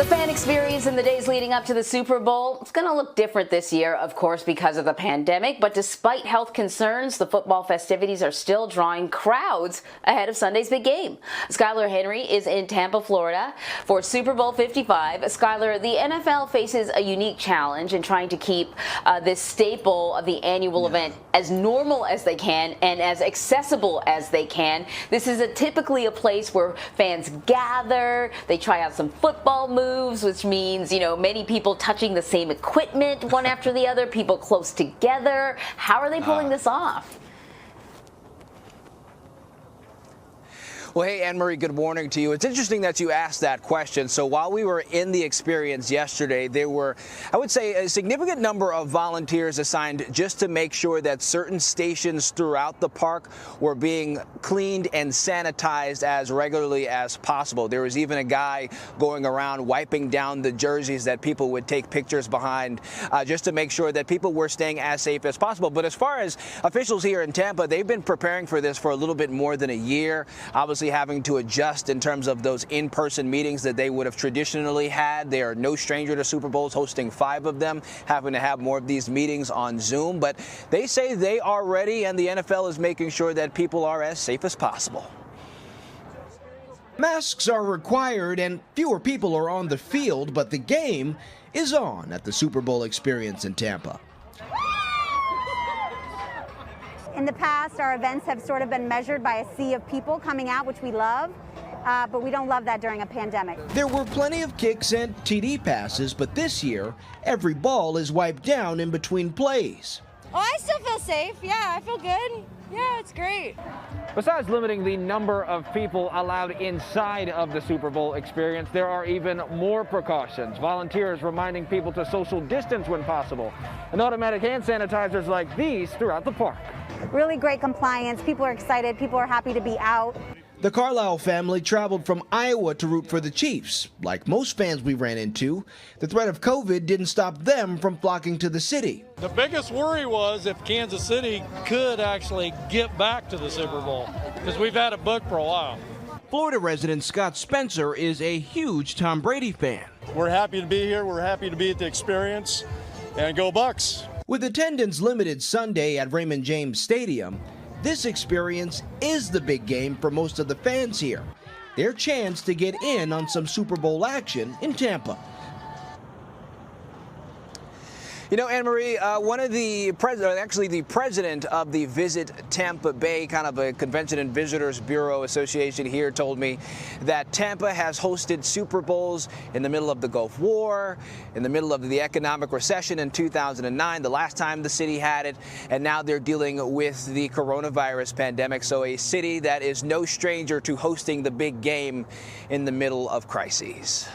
fan experience in the days leading up to the Super Bowl, it's going to look different this year, of course, because of the pandemic. But despite health concerns, the football festivities are still drawing crowds ahead of Sunday's big game. Skyler Henry is in Tampa, Florida for Super Bowl 55. Skyler, the NFL faces a unique challenge in trying to keep this staple of the annual event as normal as they can and as accessible as they can. This is typically a place where fans gather, they try out some football moves, which means, many people touching the same equipment one after the other, people close together. How are they pulling this off? Well, hey, Anne-Marie, good morning to you. It's interesting that you asked that question. So while we were in the experience yesterday, there were, I would say, a significant number of volunteers assigned just to make sure that certain stations throughout the park were being cleaned and sanitized as regularly as possible. There was even a guy going around wiping down the jerseys that people would take pictures behind just to make sure that people were staying as safe as possible. But as far as officials here in Tampa, they've been preparing for this for a little bit more than a year. Obviously, having to adjust in terms of those in-person meetings that they would have traditionally had. They are no stranger to Super Bowls, hosting 5 of them, having to have more of these meetings on Zoom. But they say they are ready, and the NFL is making sure that people are as safe as possible. Masks are required and fewer people are on the field, but the game is on at the Super Bowl experience in Tampa. In the past, our events have sort of been measured by a sea of people coming out, which we love, but we don't love that during a pandemic. There were plenty of kicks and TD passes, but this year, every ball is wiped down in between plays. Oh, I still feel safe. Yeah, I feel good. Yeah, it's great. Besides limiting the number of people allowed inside of the Super Bowl experience, there are even more precautions. Volunteers reminding people to social distance when possible, and automatic hand sanitizers like these throughout the park. Really great compliance. People are excited. People are happy to be out. The Carlisle family traveled from Iowa to root for the Chiefs. Like most fans we ran into, the threat of COVID didn't stop them from flocking to the city. The biggest worry was if Kansas City could actually get back to the Super Bowl, because we've had it booked for a while. Florida resident Scott Spencer is a huge Tom Brady fan. We're happy to be here. We're happy to be at the experience, and go Bucks. With attendance limited Sunday at Raymond James Stadium, this experience is the big game for most of the fans here. Their chance to get in on some Super Bowl action in Tampa. Anne-Marie, one of the president of the Visit Tampa Bay, kind of a Convention and Visitors Bureau Association here, told me that Tampa has hosted Super Bowls in the middle of the Gulf War, in the middle of the economic recession in 2009, the last time the city had it, and now they're dealing with the coronavirus pandemic. So a city that is no stranger to hosting the big game in the middle of crises.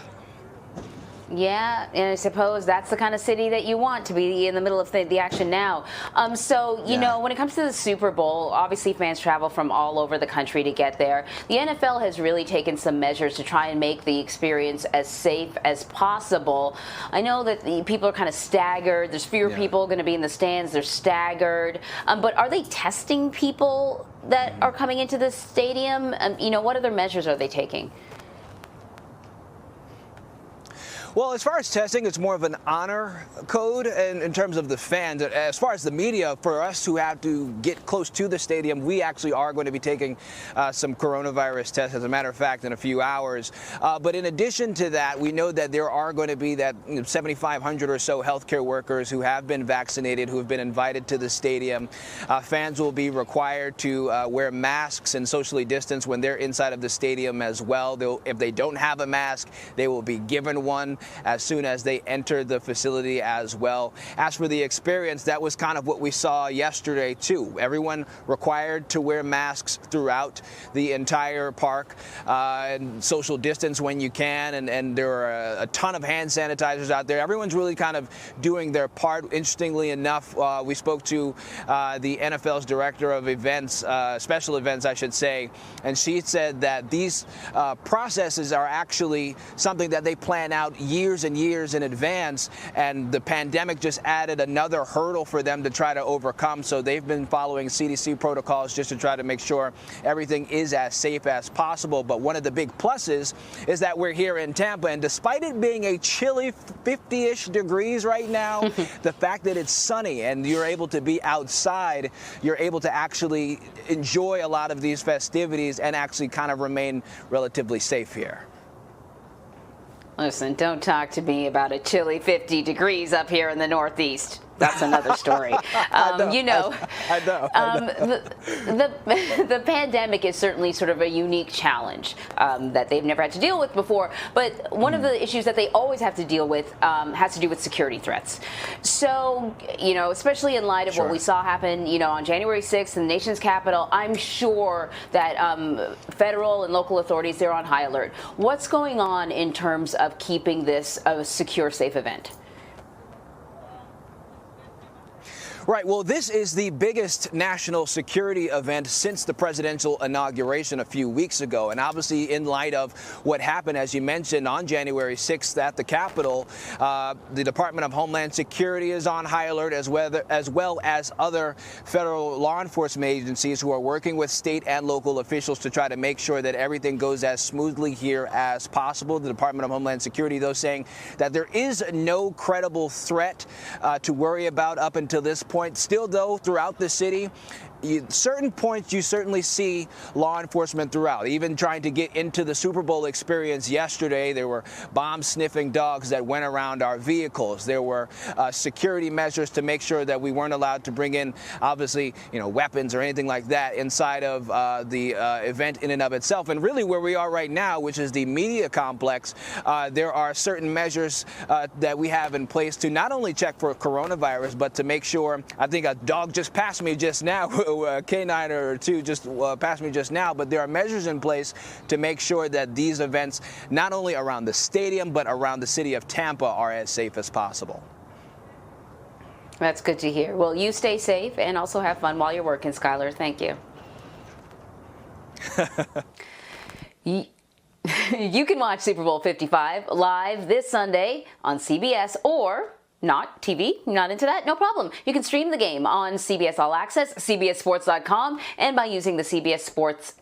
Yeah, and I suppose that's the kind of city that you want to be in the middle of the action now. You know, when it comes to the Super Bowl, obviously fans travel from all over the country to get there. The NFL has really taken some measures to try and make the experience as safe as possible. I know that the people are kind of staggered. There's fewer people going to be in the stands. They're staggered. But are they testing people that are coming into the stadium? What other measures are they taking? Well, as far as testing, it's more of an honor code in terms of the fans. As far as the media, for us who have to get close to the stadium, we actually are going to be taking some coronavirus tests, as a matter of fact, in a few hours. But in addition to that, we know that there are going to be that 7,500 or so healthcare workers who have been vaccinated, who have been invited to the stadium. Fans will be required to wear masks and socially distance when they're inside of the stadium as well. If they don't have a mask, they will be given one as soon as they enter the facility as well. As for the experience, that was kind of what we saw yesterday too. Everyone required to wear masks throughout the entire park, and social distance when you can, and there are a ton of hand sanitizers out there. Everyone's really kind of doing their part. Interestingly enough, we spoke to the NFL's director of events, special events I should say, and she said that these processes are actually something that they plan out years and years in advance, and the pandemic just added another hurdle for them to try to overcome. So they've been following CDC protocols just to try to make sure everything is as safe as possible. But one of the big pluses is that we're here in Tampa, and despite it being a chilly 50-ish degrees right now, the fact that it's sunny and you're able to be outside, you're able to actually enjoy a lot of these festivities and actually kind of remain relatively safe here. Listen, don't talk to me about a chilly 50 degrees up here in the Northeast. That's another story. You know, the pandemic is certainly sort of a unique challenge that they've never had to deal with before. But one of the issues that they always have to deal with has to do with security threats. So, you know, especially in light of what we saw happen, you know, on January 6th in the nation's capital, I'm sure that federal and local authorities, they're on high alert. What's going on in terms of keeping this a secure, safe event? Right. Well, this is the biggest national security event since the presidential inauguration a few weeks ago. And obviously, in light of what happened, as you mentioned, on January 6th at the Capitol, the Department of Homeland Security is on high alert, as well as other federal law enforcement agencies who are working with state and local officials to try to make sure that everything goes as smoothly here as possible. The Department of Homeland Security, though, saying that there is no credible threat to worry about up until this point. Still, though, throughout the city, certain points you certainly see law enforcement throughout. Even trying to get into the Super Bowl experience yesterday, there were bomb-sniffing dogs that went around our vehicles. There were security measures to make sure that we weren't allowed to bring in, obviously, you know, weapons or anything like that inside of the event in and of itself. And really where we are right now, which is the media complex, there are certain measures that we have in place to not only check for coronavirus, but to make sure. I think a dog just passed me just now. A canine or two just passed me just now, but there are measures in place to make sure that these events, not only around the stadium, but around the city of Tampa, are as safe as possible. That's good to hear. Well, you stay safe and also have fun while you're working, Skyler. Thank you. You can watch Super Bowl 55 live this Sunday on CBS or not TV, not into that? No problem. You can stream the game on CBS All Access, CBSSports.com, and by using the CBS Sports